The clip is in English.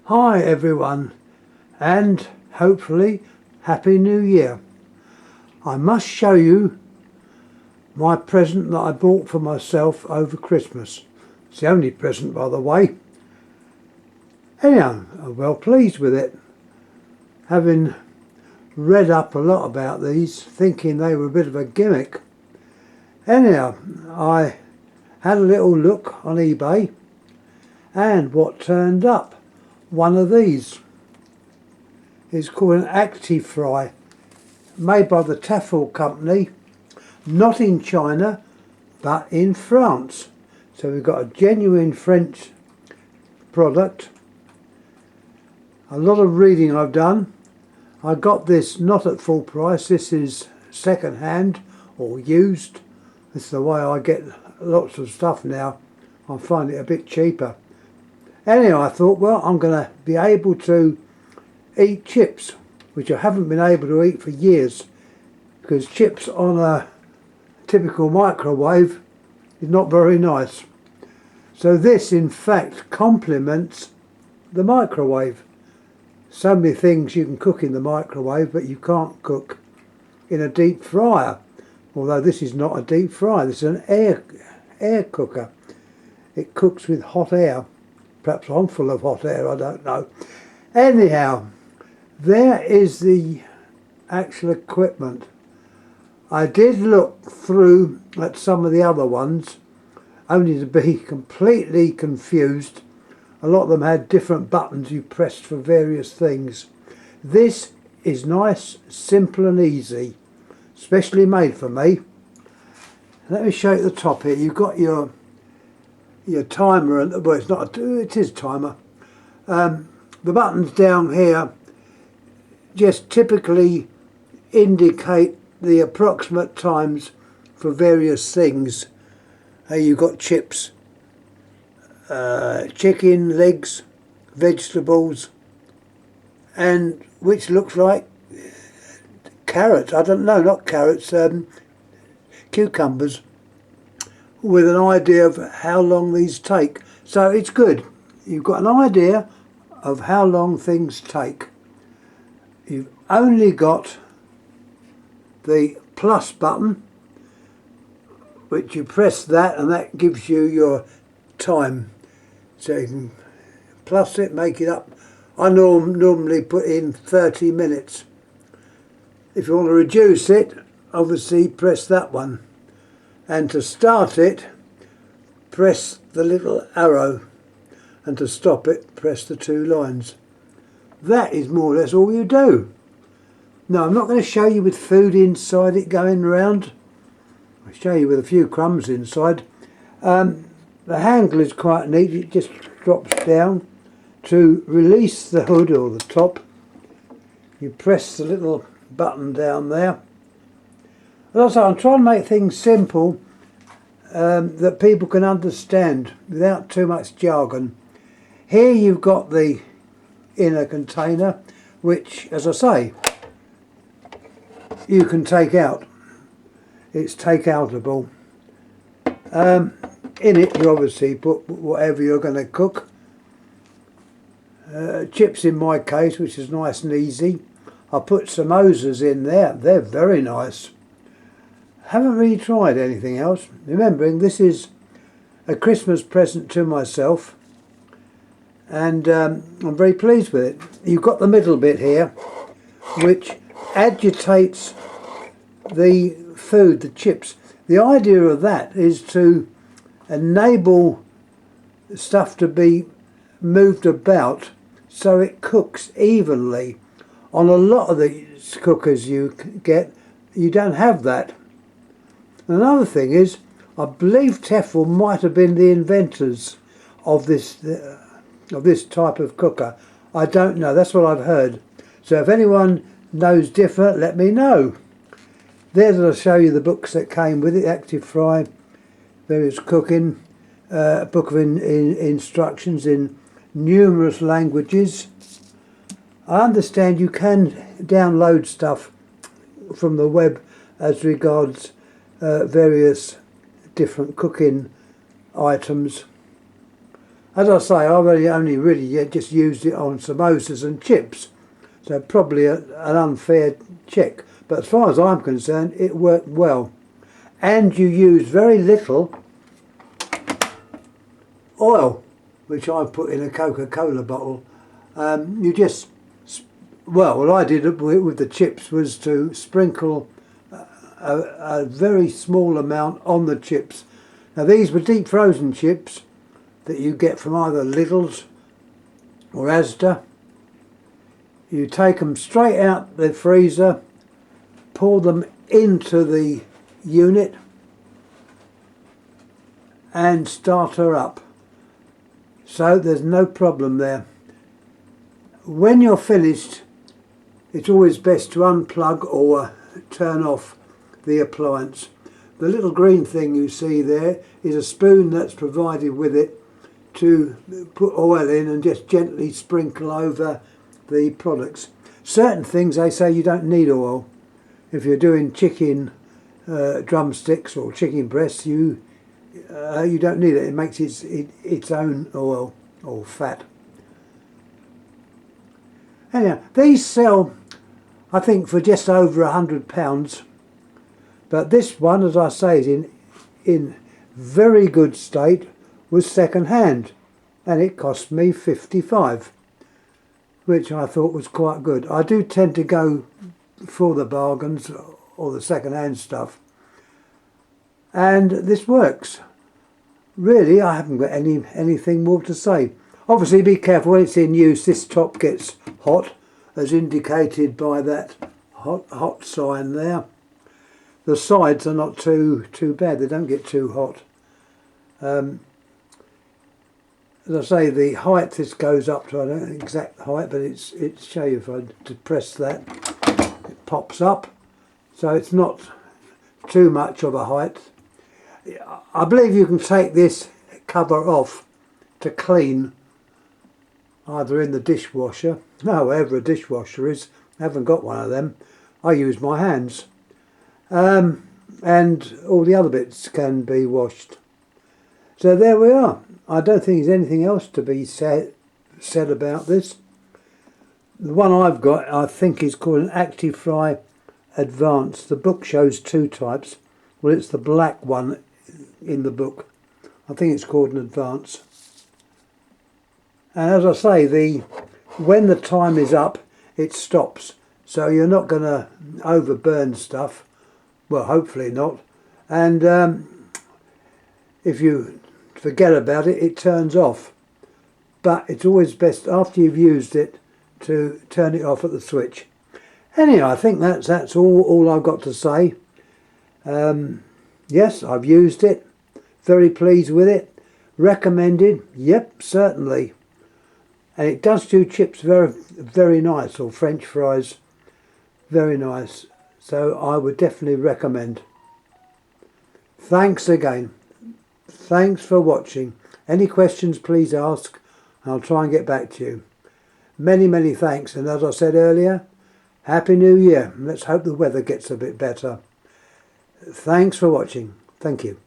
Hi everyone, and hopefully Happy New Year. I must show you my present that I bought for myself over Christmas. It's the only present, by the way. Anyhow, I'm well pleased with it. Having read up a lot about these, thinking they were a bit of a gimmick. Anyhow, I had a little look on eBay, and what turned up? One of these. It's called an Actifry, made by the Tefal company, not in China but in France. So we've got a genuine French product. A lot of reading I've done. I got this not at full price, this is second hand or used. This is the way I get lots of stuff now. I find it a bit cheaper. Anyhow, I thought, well, I'm going to be able to eat chips, which I haven't been able to eat for years, because chips on a typical microwave is not very nice. So this, in fact, complements the microwave. So many things you can cook in the microwave, but you can't cook in a deep fryer. Although this is not a deep fryer, this is an air cooker. It cooks with hot air. Perhaps I'm full of hot air, I don't know. Anyhow, there is the actual equipment. I did look through at some of the other ones, only to be completely confused. A lot of them had different buttons you pressed for various things. This is nice, simple and easy, specially made for me. Let me show you the top here. You've got your timer, and well, it's not it is timer. The buttons down here just typically indicate the approximate times for various things. You've got chips, chicken legs, vegetables, and which looks like carrots. I don't know, not carrots, cucumbers, with an idea of how long these take. So it's good. You've got an idea of how long things take. You've only got the plus button, which you press that and that gives you your time. So you can plus it, make it up. I normally put in 30 minutes. If you want to reduce it, obviously press that one. And to start it, press the little arrow, and to stop it, press the two lines. That is more or less all you do. Now, I'm not going to show you with food inside it going round. I'll show you with a few crumbs inside. The handle is quite neat. It just drops down. To release the hood or the top, you press the little button down there. And also, I'm trying to make things simple that people can understand without too much jargon. Here you've got the inner container, which, as I say, you can take out. It's take-outable. In it you obviously put whatever you're going to cook. Chips in my case, which is nice and easy. I put samosas in there. They're very nice. Haven't really tried anything else. Remembering this is a Christmas present to myself, and I'm very pleased with it. You've got the middle bit here, which agitates the food, the chips. The idea of that is to enable stuff to be moved about so it cooks evenly. On a lot of the cookers you get, you don't have that. Another thing is, I believe Tefal might have been the inventors of this type of cooker. I don't know, that's what I've heard. So if anyone knows different, let me know. There's, I'll show you the books that came with it, Actifry, various cooking, book of instructions in numerous languages. I understand you can download stuff from the web as regards various different cooking items. As I say, I've only really just used it on samosas and chips, so probably an unfair check. But as far as I'm concerned, it worked well. And you use very little oil, which I put in a Coca-Cola bottle. You just, well, what I did with the chips was to sprinkle a very small amount on the chips. Now these were deep frozen chips that you get from either Lidl's or Asda. You take them straight out the freezer, pour them into the unit and start her up. So there's no problem there. When you're finished, it's always best to unplug or turn off the appliance. The little green thing you see there is a spoon that's provided with it to put oil in and just gently sprinkle over the products. Certain things they say you don't need oil. If you're doing chicken drumsticks or chicken breasts, you don't need it. It makes its own oil or fat. Anyhow, these sell, I think, for just over £100. But this one, as I say, is in very good state, was second hand, and it cost me 55, which I thought was quite good. I do tend to go for the bargains or the second hand stuff, and this works. Really, I haven't got anything more to say. Obviously, be careful when it's in use. This top gets hot, as indicated by that hot sign there. The sides are not too bad. They don't get too hot. As I say, the height this goes up to, I don't know the exact height, but it's show you if I depress that, it pops up. So it's not too much of a height. I believe you can take this cover off to clean, either in the dishwasher, wherever a dishwasher is. I haven't got one of them. I use my hands. And all the other bits can be washed. So there we are. I don't think there's anything else to be said about this. The one I've got, I think, is called an Actifry Advanced. The book shows two types. Well, it's the black one in the book. I think it's called an Advance. And as I say, when the time is up, it stops. So you're not going to overburn stuff. Well, hopefully not. And if you forget about it, it turns off. But it's always best after you've used it to turn it off at the switch. Anyhow, I think that's all I've got to say. Yes, I've used it. Very pleased with it. Recommended? Yep, certainly. And it does do chips very, very nice, or French fries. Very nice. So I would definitely recommend. Thanks again. Thanks for watching. Any questions, please ask. I'll try and get back to you. Many, many thanks. And as I said earlier, Happy New Year. Let's hope the weather gets a bit better. Thanks for watching. Thank you.